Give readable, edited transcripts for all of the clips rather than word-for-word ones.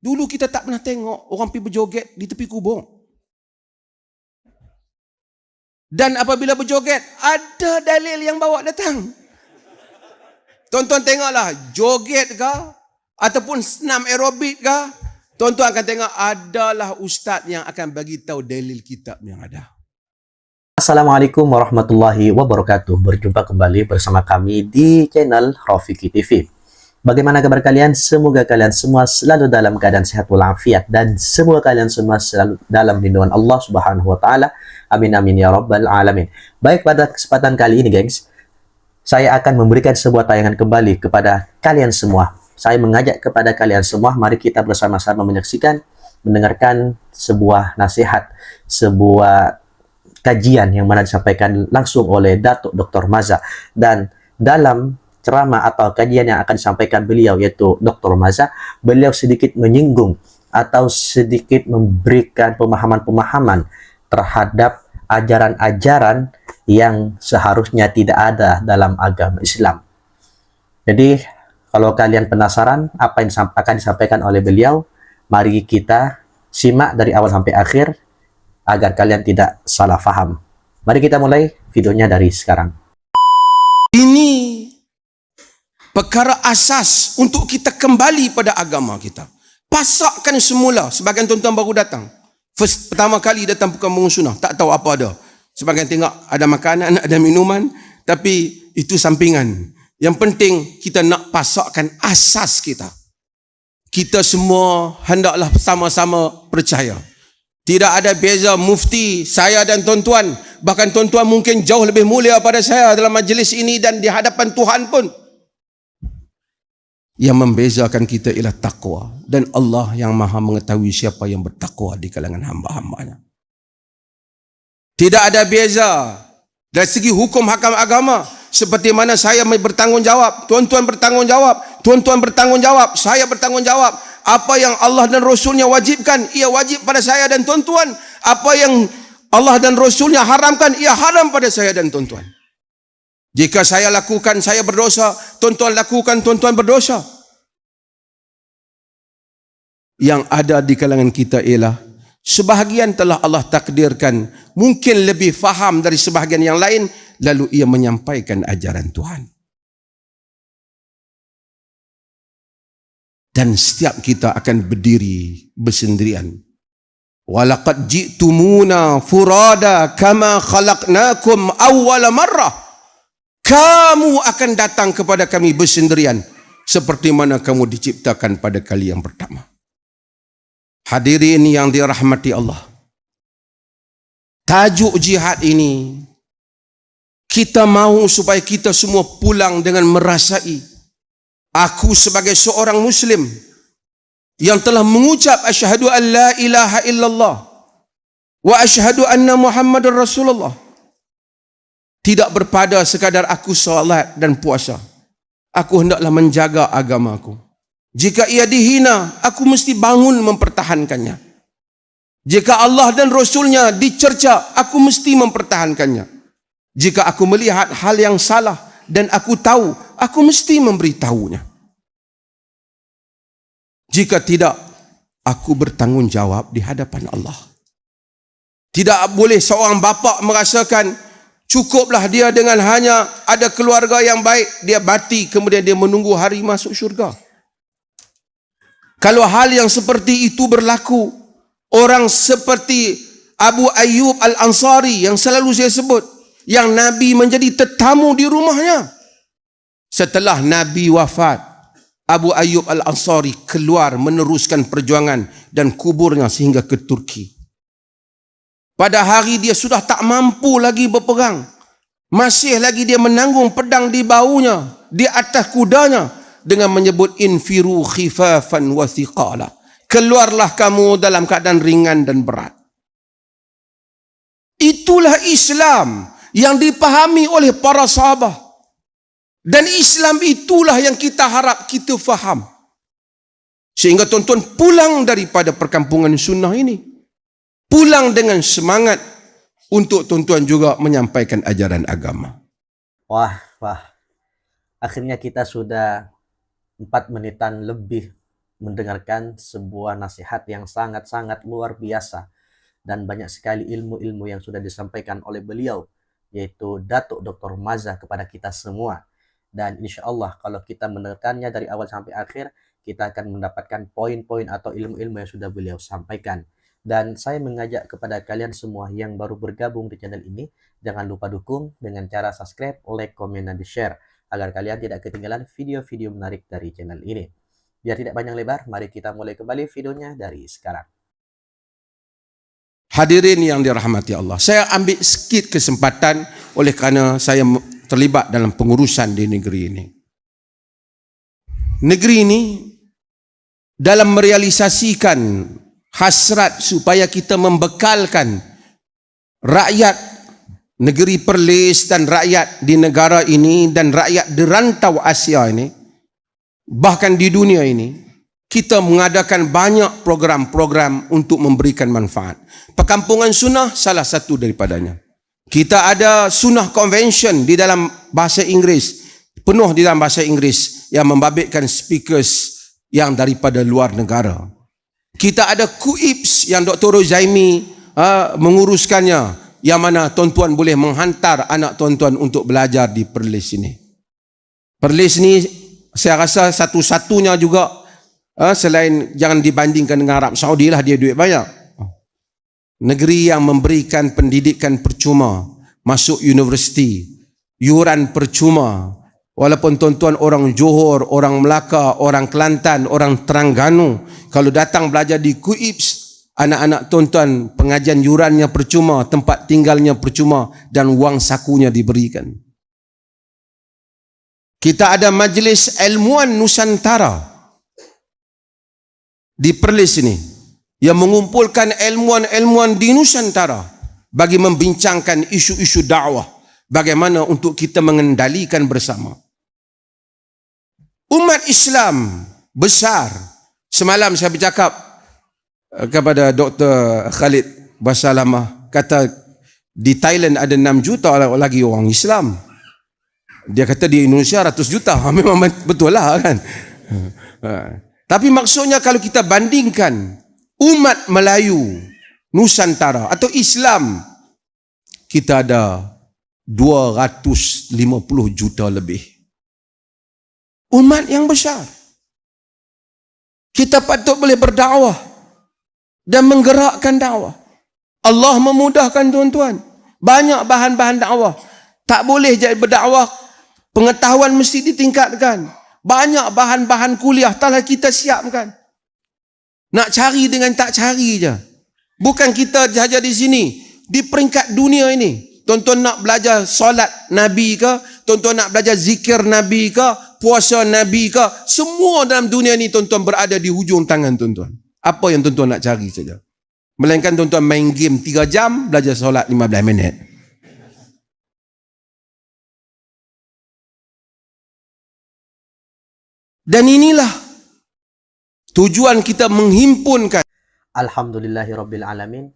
Dulu kita tak pernah tengok orang pergi berjoget di tepi kubur. Dan apabila berjoget, ada dalil yang bawa datang. Tuan-tuan tengoklah, joget ke ataupun senam aerobik ke, tuan-tuan akan tengok adalah ustaz yang akan bagi tahu dalil kitab yang ada. Assalamualaikum warahmatullahi wabarakatuh. Berjumpa kembali bersama kami di channel Rafiki TV. Bagaimana kabar kalian? Semoga kalian semua selalu dalam keadaan sehat walafiat dan semoga kalian semua selalu dalam lindungan Allah Subhanahu wa taala. Amin amin ya rabbal alamin. Baik, pada kesempatan kali ini gengs, saya akan memberikan sebuah tayangan kembali kepada kalian semua. Saya mengajak kepada kalian semua, mari kita bersama-sama menyaksikan, mendengarkan sebuah nasihat, sebuah kajian yang mana disampaikan langsung oleh Datuk Dr. Maza. Dan dalam ceramah atau kajian yang akan disampaikan beliau, yaitu Dr. Maza, beliau sedikit menyinggung atau sedikit memberikan pemahaman-pemahaman terhadap ajaran-ajaran yang seharusnya tidak ada dalam agama Islam. Jadi, kalau kalian penasaran apa yang akan disampaikan oleh beliau, mari kita simak dari awal sampai akhir agar kalian tidak salah faham. Mari kita mulai videonya dari sekarang. Ini perkara asas untuk kita kembali pada agama kita. Pasakkan semula. Sebagian tuan-tuan baru datang. Pertama kali datang Kampung Sunnah, tak tahu apa ada. Sebagian tengok ada makanan, ada minuman, tapi itu sampingan. Yang penting kita nak pasakkan asas kita. Kita semua hendaklah sama-sama percaya. Tidak ada beza mufti, saya dan tuan-tuan. Bahkan tuan-tuan mungkin jauh lebih mulia pada saya dalam majlis ini dan di hadapan Tuhan pun. Yang membezakan kita ialah takwa. Dan Allah yang maha mengetahui siapa yang bertakwa di kalangan hamba-hambanya. Tidak ada beza dari segi hukum hakam agama. Seperti mana saya bertanggungjawab, tuan-tuan bertanggungjawab, tuan-tuan bertanggungjawab, saya bertanggungjawab. Apa yang Allah dan Rasulnya wajibkan, ia wajib pada saya dan tuan-tuan. Apa yang Allah dan Rasulnya haramkan, ia haram pada saya dan tuan-tuan. Jika saya lakukan, saya berdosa. Tuan-tuan lakukan, tuan-tuan berdosa. Yang ada di kalangan kita ialah sebahagian telah Allah takdirkan mungkin lebih faham dari sebahagian yang lain, lalu ia menyampaikan ajaran Tuhan. Dan setiap kita akan berdiri bersendirian. Walaqad ji'tumuna furada kama khalaqnakum awwala marrah. Kamu akan datang kepada kami bersendirian seperti mana kamu diciptakan pada kali yang pertama. Hadirin yang dirahmati Allah. Tajuk jihad ini, kita mahu supaya kita semua pulang dengan merasai, aku sebagai seorang Muslim yang telah mengucap asyhadu an la ilaha illallah wa asyhadu anna Muhammadar Rasulullah. Tidak berpada sekadar aku salat dan puasa. Aku hendaklah menjaga agamaku. Jika ia dihina, aku mesti bangun mempertahankannya. Jika Allah dan Rasulnya dicerca, aku mesti mempertahankannya. Jika aku melihat hal yang salah dan aku tahu, aku mesti memberitahunya. Jika tidak, aku bertanggungjawab di hadapan Allah. Tidak boleh seorang bapa merasakan cukuplah dia dengan hanya ada keluarga yang baik, dia mati kemudian dia menunggu hari masuk syurga. Kalau hal yang seperti itu berlaku, orang seperti Abu Ayyub Al-Ansari yang selalu saya sebut, yang Nabi menjadi tetamu di rumahnya. Setelah Nabi wafat, Abu Ayyub Al-Ansari keluar meneruskan perjuangan dan kuburnya sehingga ke Turki. Pada hari dia sudah tak mampu lagi berperang. Masih lagi dia menanggung pedang di bahunya, di atas kudanya, dengan menyebut infiru khifafan wa thiqala. Keluarlah kamu dalam keadaan ringan dan berat. Itulah Islam yang dipahami oleh para sahabat. Dan Islam itulah yang kita harap kita faham. Sehingga tuan-tuan pulang daripada perkampungan sunnah ini, pulang dengan semangat untuk tuan-tuan juga menyampaikan ajaran agama. Wah. Akhirnya kita sudah 4 menitan lebih mendengarkan sebuah nasihat yang sangat-sangat luar biasa dan banyak sekali ilmu-ilmu yang sudah disampaikan oleh beliau, yaitu Datuk Dr. Maza kepada kita semua. Dan insya Allah kalau kita mendengarkannya dari awal sampai akhir, kita akan mendapatkan poin-poin atau ilmu-ilmu yang sudah beliau sampaikan. Dan saya mengajak kepada kalian semua yang baru bergabung di channel ini, jangan lupa dukung dengan cara subscribe, like, komen, dan di-share, agar kalian tidak ketinggalan video-video menarik dari channel ini. Biar tidak panjang lebar, mari kita mulai kembali videonya dari sekarang. Hadirin yang dirahmati Allah, saya ambil sedikit kesempatan oleh kerana saya terlibat dalam pengurusan di negeri ini. Negeri ini dalam merealisasikan hasrat supaya kita membekalkan rakyat negeri Perlis dan rakyat di negara ini dan rakyat di rantau Asia ini, bahkan di dunia ini, kita mengadakan banyak program-program untuk memberikan manfaat. Perkampungan Sunnah salah satu daripadanya. Kita ada Sunnah Convention di dalam bahasa Inggeris, penuh di dalam bahasa Inggeris, yang membabitkan speakers yang daripada luar negara. Kita ada KUIPS yang Dr. Rozaimi menguruskannya, yang mana tuan-tuan boleh menghantar anak tuan-tuan untuk belajar di Perlis ini. Perlis ni saya rasa satu-satunya juga, selain jangan dibandingkan dengan Arab Saudi lah, dia duit banyak, negeri yang memberikan pendidikan percuma, masuk universiti, yuran percuma. Walaupun tuan-tuan orang Johor, orang Melaka, orang Kelantan, orang Terengganu, kalau datang belajar di KUIPS, anak-anak tuan-tuan pengajian yurannya percuma, tempat tinggalnya percuma, dan wang sakunya diberikan. Kita ada Majlis Ilmuwan Nusantara di Perlis ini, yang mengumpulkan ilmuwan-ilmuwan di Nusantara bagi membincangkan isu-isu dakwah, bagaimana untuk kita mengendalikan bersama. Umat Islam besar. Semalam saya bercakap kepada Dr. Khalid Basalamah, kata di Thailand ada 6 juta lagi orang Islam. Dia kata di Indonesia 100 juta. Memang betul lah kan. Tapi maksudnya kalau kita bandingkan umat Melayu Nusantara atau Islam, kita ada 250 juta lebih. Umat yang besar. Kita patut boleh berdakwah dan menggerakkan dakwah. Allah memudahkan tuan-tuan. Banyak bahan-bahan dakwah. Tak boleh jadi berdakwah, pengetahuan mesti ditingkatkan. Banyak bahan-bahan kuliah telah kita siapkan. Nak cari dengan tak cari je. Bukan kita sahaja di sini, di peringkat dunia ini. Tuan-tuan nak belajar solat Nabi ke, tuan-tuan nak belajar zikir Nabi ke, puasa Nabi ke, semua dalam dunia ini tuan-tuan berada di hujung tangan tuan-tuan. Apa yang tuan-tuan nak cari saja. Melainkan tuan-tuan main game 3 jam, belajar solat 15 minit. Dan inilah tujuan kita menghimpunkan. Alhamdulillahirrabbilalamin.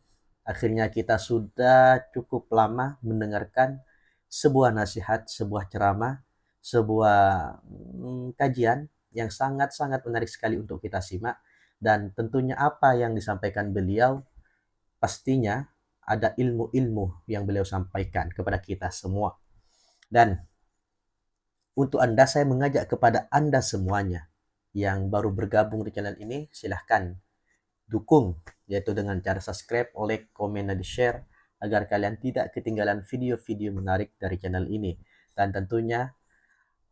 Akhirnya kita sudah cukup lama mendengarkan sebuah nasihat, sebuah ceramah, sebuah kajian yang sangat-sangat menarik sekali untuk kita simak. Dan tentunya apa yang disampaikan beliau, pastinya ada ilmu-ilmu yang beliau sampaikan kepada kita semua. Dan untuk Anda, saya mengajak kepada Anda semuanya yang baru bergabung di channel ini, silahkan dukung, yaitu dengan cara subscribe, like, komen, dan share, agar kalian tidak ketinggalan video-video menarik dari channel ini. Dan tentunya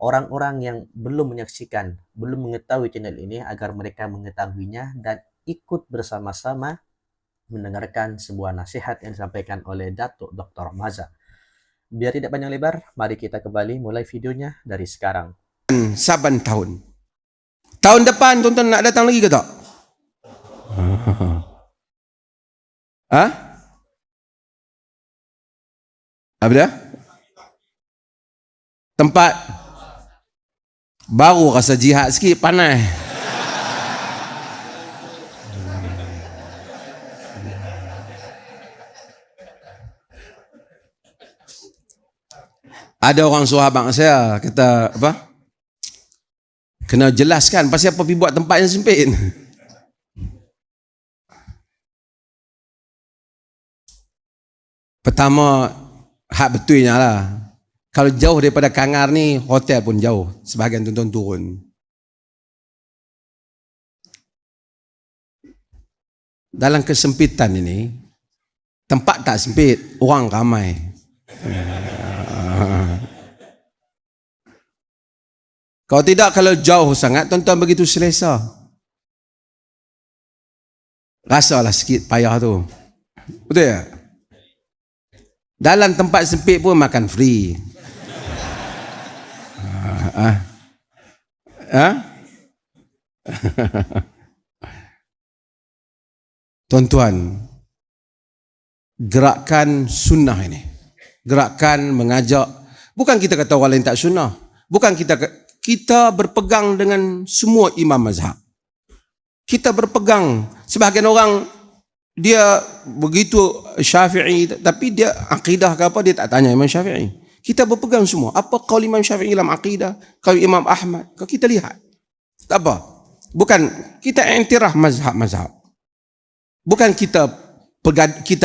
orang-orang yang belum menyaksikan, belum mengetahui channel ini, agar mereka mengetahuinya dan ikut bersama-sama mendengarkan sebuah nasihat yang disampaikan oleh Datuk Dr. Maza. Biar tidak panjang lebar, mari kita kembali mulai videonya dari sekarang. Saban tahun. Tahun depan tuan-tuan nak datang lagi ke tak? Apa dia? Tempat baru rasa jihad sikit, panas. Ada orang suruh abang saya, kata apa? Kena jelaskan pasal apa pergi buat tempat yang sempit. Pertama, hak betulnya lah. Kalau jauh daripada Kangar ni, hotel pun jauh. Sebahagian tuan-tuan turun. Dalam kesempitan ini, tempat tak sempit, orang ramai. Kalau tidak, kalau jauh sangat, tuan-tuan begitu selesa. Rasalah sikit payah tu. Betul tak? Dalam tempat sempit pun makan free. Tuan-tuan, gerakan sunnah ini, gerakan mengajak, bukan kita kata orang lain tak sunnah, bukan kita berpegang dengan semua imam mazhab. Kita berpegang, sebahagian orang dia begitu Syafi'i, tapi dia akidah ke apa dia tak tanya Imam Syafi'i. Kita berpegang semua. Apa qaul Imam Syafi'i dalam akidah, qaul Imam Ahmad, kalau kita lihat. Tak apa. Bukan kita intirah mazhab-mazhab. Bukan kita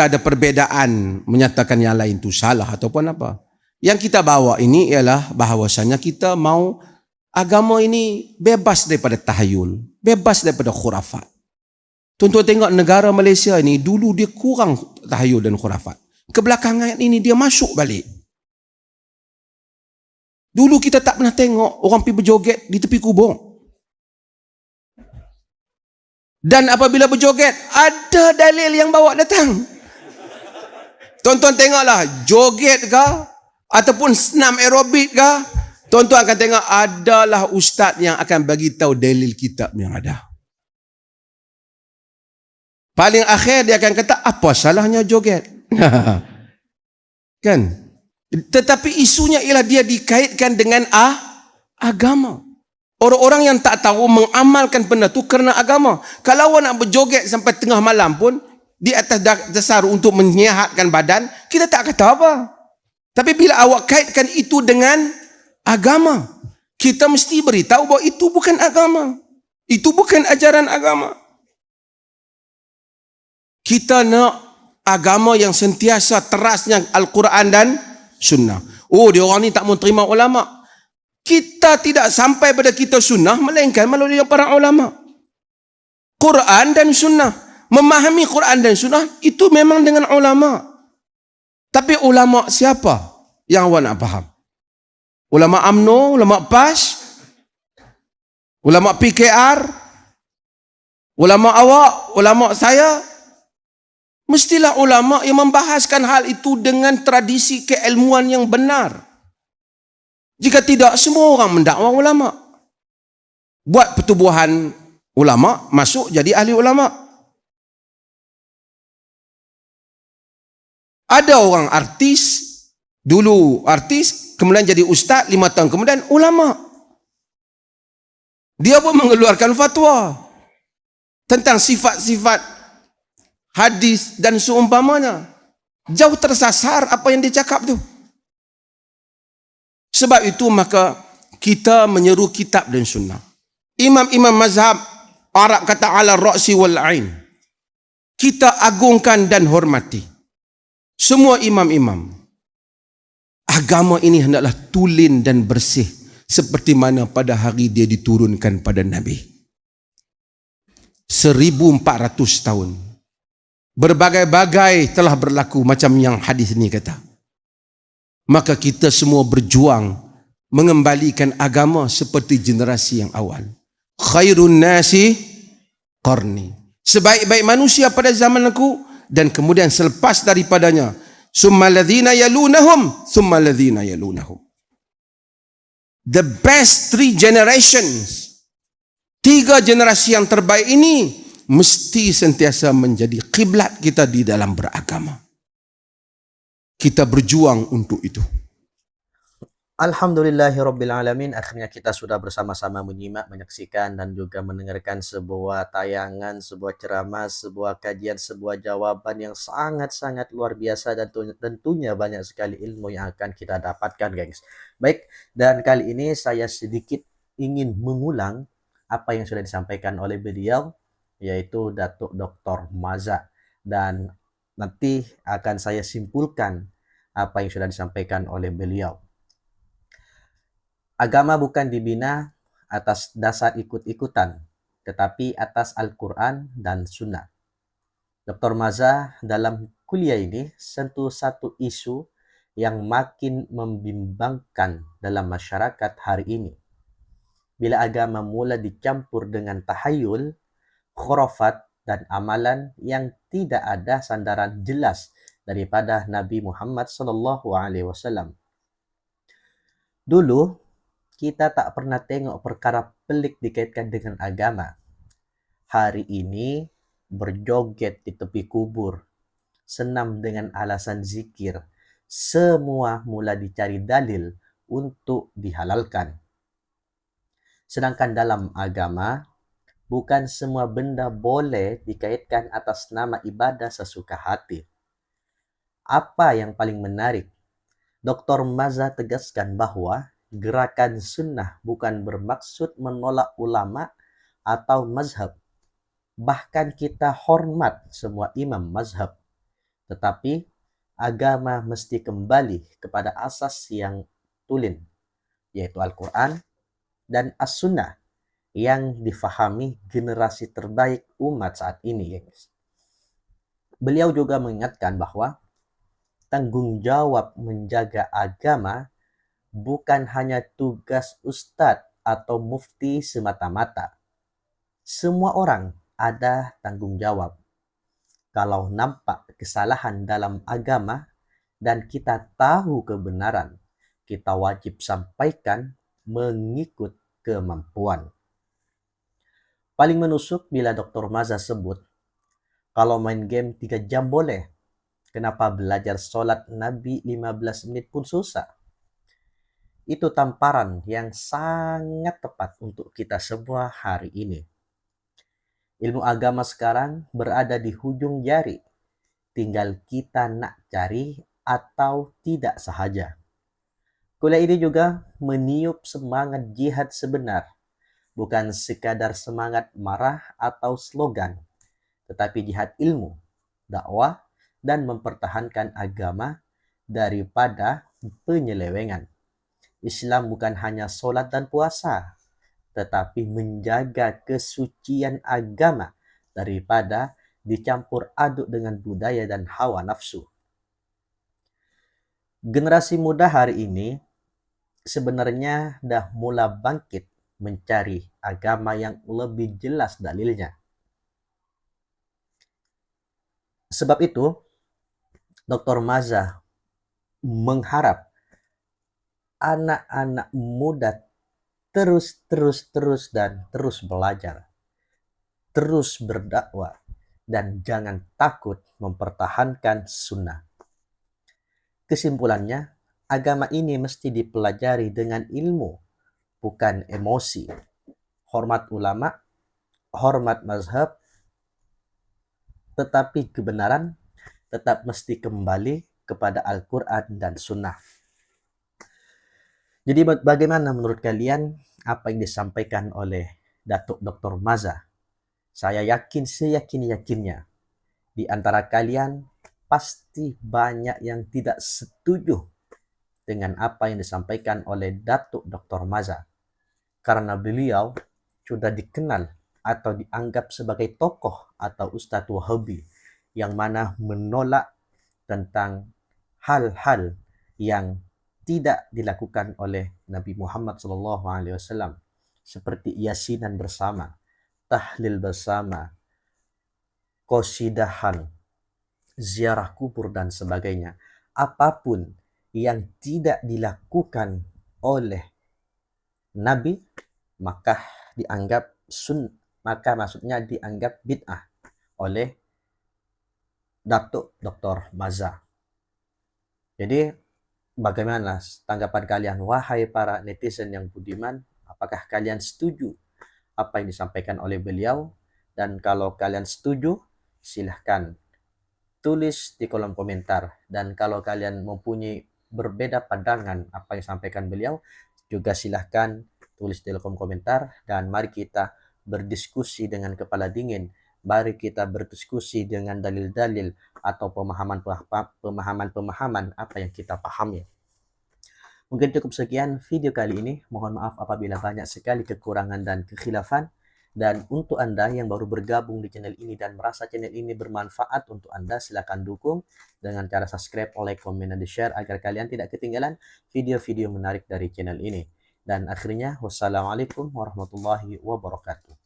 ada perbezaan menyatakan yang lain itu salah ataupun apa. Yang kita bawa ini ialah bahawasanya kita mau agama ini bebas daripada tahayul, bebas daripada khurafat. Tuan-tuan tengok negara Malaysia ini, dulu dia kurang tahayul dan khurafat. Kebelakangan ini dia masuk balik. Dulu kita tak pernah tengok orang pergi berjoget di tepi kubur. Dan apabila berjoget, ada dalil yang bawa datang. Tuan-tuan tengoklah, joget ke, ataupun senam aerobik ke, tuan-tuan akan tengok adalah ustaz yang akan bagi tahu dalil kitab yang ada. Paling akhir dia akan kata, apa salahnya joget? Kan? Tetapi isunya ialah dia dikaitkan dengan agama. Orang-orang yang tak tahu mengamalkan benda tu kerana agama. Kalau awak nak berjoget sampai tengah malam pun, di atas dasar untuk menyihatkan badan, kita tak kata apa. Tapi bila awak kaitkan itu dengan agama, kita mesti beritahu bahawa itu bukan agama. Itu bukan ajaran agama. Kita nak agama yang sentiasa terasnya Al-Quran dan Sunnah. Oh, dia orang ni tak mau terima ulama. Kita tidak sampai pada kita sunnah, melainkan melalui para ulama. Quran dan Sunnah. Memahami Quran dan Sunnah, itu memang dengan ulama. Tapi ulama siapa yang awak nak faham? Ulama UMNO, ulama PAS, ulama PKR, ulama awak, ulama saya. Mestilah ulama yang membahaskan hal itu dengan tradisi keilmuan yang benar. Jika tidak, semua orang mendakwa ulama. Buat pertubuhan ulama, masuk jadi ahli ulama. Ada orang artis, dulu artis, kemudian jadi ustaz, 5 tahun kemudian ulama. Dia pun mengeluarkan fatwa tentang sifat-sifat hadis dan seumpamanya. Jauh tersasar apa yang dia cakap tu. Sebab itu maka kita menyeru kitab dan sunnah. Imam-imam mazhab Arab kata ala ra'si wal ain. Kita agungkan dan hormati semua imam-imam. Agama ini hendaklah tulen dan bersih seperti mana pada hari dia diturunkan pada Nabi. 1400 tahun. Berbagai-bagai telah berlaku macam yang hadis ini kata. Maka kita semua berjuang mengembalikan agama seperti generasi yang awal. Khairun nasi qarni. Sebaik-baik manusia pada zaman aku dan kemudian selepas daripadanya. Summa alladhina yalunahum, summa alladhina yalunahum. The best 3 generations. 3 generasi yang terbaik ini mesti sentiasa menjadi kiblat kita di dalam beragama. Kita berjuang untuk itu. Alhamdulillahirrabbilalamin. Akhirnya kita sudah bersama-sama menyimak, menyaksikan dan juga mendengarkan sebuah tayangan, sebuah ceramah, sebuah kajian, sebuah jawaban yang sangat-sangat luar biasa dan tentunya banyak sekali ilmu yang akan kita dapatkan, gengs. Baik, dan kali ini saya sedikit ingin mengulang apa yang sudah disampaikan oleh beliau, yaitu Datuk Dr. Maza. Dan nanti akan saya simpulkan apa yang sudah disampaikan oleh beliau. Agama bukan dibina atas dasar ikut-ikutan, tetapi atas Al-Quran dan Sunnah. Dr. Maza dalam kuliah ini sentuh satu isu yang makin membimbangkan dalam masyarakat hari ini. Bila agama mula dicampur dengan tahayul, khurafat, dan amalan yang tidak ada sandaran jelas daripada Nabi Muhammad SAW. Dulu, kita tak pernah tengok perkara pelik dikaitkan dengan agama. Hari ini, berjoget di tepi kubur, senam dengan alasan zikir, semua mula dicari dalil untuk dihalalkan. Sedangkan dalam agama, bukan semua benda boleh dikaitkan atas nama ibadah sesuka hati. Apa yang paling menarik? Dr. Maza tegaskan bahwa gerakan sunnah bukan bermaksud menolak ulama atau mazhab. Bahkan kita hormat semua imam mazhab. Tetapi agama mesti kembali kepada asas yang tulen, yaitu Al-Quran dan As-Sunnah yang difahami generasi terbaik umat saat ini. Beliau juga mengingatkan bahwa tanggung jawab menjaga agama bukan hanya tugas ustadz atau mufti semata-mata. Semua orang ada tanggung jawab. Kalau nampak kesalahan dalam agama dan kita tahu kebenaran, kita wajib sampaikan mengikut kemampuan. Paling menusuk bila Dr. Maza sebut, kalau main game 3 jam boleh, kenapa belajar sholat Nabi 15 menit pun susah? Itu tamparan yang sangat tepat untuk kita semua hari ini. Ilmu agama sekarang berada di hujung jari. Tinggal kita nak cari atau tidak sahaja. Kuliah ini juga meniup semangat jihad sebenar. Bukan sekadar semangat marah atau slogan, tetapi jihad ilmu, dakwah, dan mempertahankan agama daripada penyelewengan. Islam bukan hanya solat dan puasa, tetapi menjaga kesucian agama daripada dicampur aduk dengan budaya dan hawa nafsu. Generasi muda hari ini sebenarnya dah mula bangkit mencari agama yang lebih jelas dalilnya. Sebab itu, Dr. Maza mengharap anak-anak muda terus belajar, terus berdakwah, dan jangan takut mempertahankan sunnah. Kesimpulannya, agama ini mesti dipelajari dengan ilmu, bukan emosi. Hormat ulama, hormat mazhab, tetapi kebenaran tetap mesti kembali kepada Al-Quran dan Sunnah. Jadi bagaimana menurut kalian apa yang disampaikan oleh Datuk Dr. Maza? Saya yakin, seyakin-yakinnya, di antara kalian pasti banyak yang tidak setuju dengan apa yang disampaikan oleh Datuk Dr. Maza. Karena beliau sudah dikenal atau dianggap sebagai tokoh atau Ustadz Wahabi yang mana menolak tentang hal-hal yang tidak dilakukan oleh Nabi Muhammad SAW, seperti yasinan bersama, tahlil bersama, qasidahan, ziarah kubur, dan sebagainya. Apapun yang tidak dilakukan oleh Nabi, maka dianggap maka maksudnya dianggap bid'ah oleh Datuk Dr. Maza. Jadi bagaimana tanggapan kalian, wahai para netizen yang budiman? Apakah kalian setuju apa yang disampaikan oleh beliau? Dan kalau kalian setuju, silahkan tulis di kolom komentar. Dan kalau kalian mempunyai berbeda pandangan apa yang disampaikan beliau, juga silahkan tulis di kolom komentar, dan mari kita berdiskusi dengan kepala dingin. Mari kita berdiskusi dengan dalil-dalil atau pemahaman-pemahaman apa yang kita pahami. Mungkin cukup sekian video kali ini. Mohon maaf apabila banyak sekali kekurangan dan kekhilafan. Dan untuk Anda yang baru bergabung di channel ini dan merasa channel ini bermanfaat untuk Anda, silakan dukung dengan cara subscribe, like, komen, dan share agar kalian tidak ketinggalan video-video menarik dari channel ini. Dan akhirnya, wassalamualaikum warahmatullahi wabarakatuh.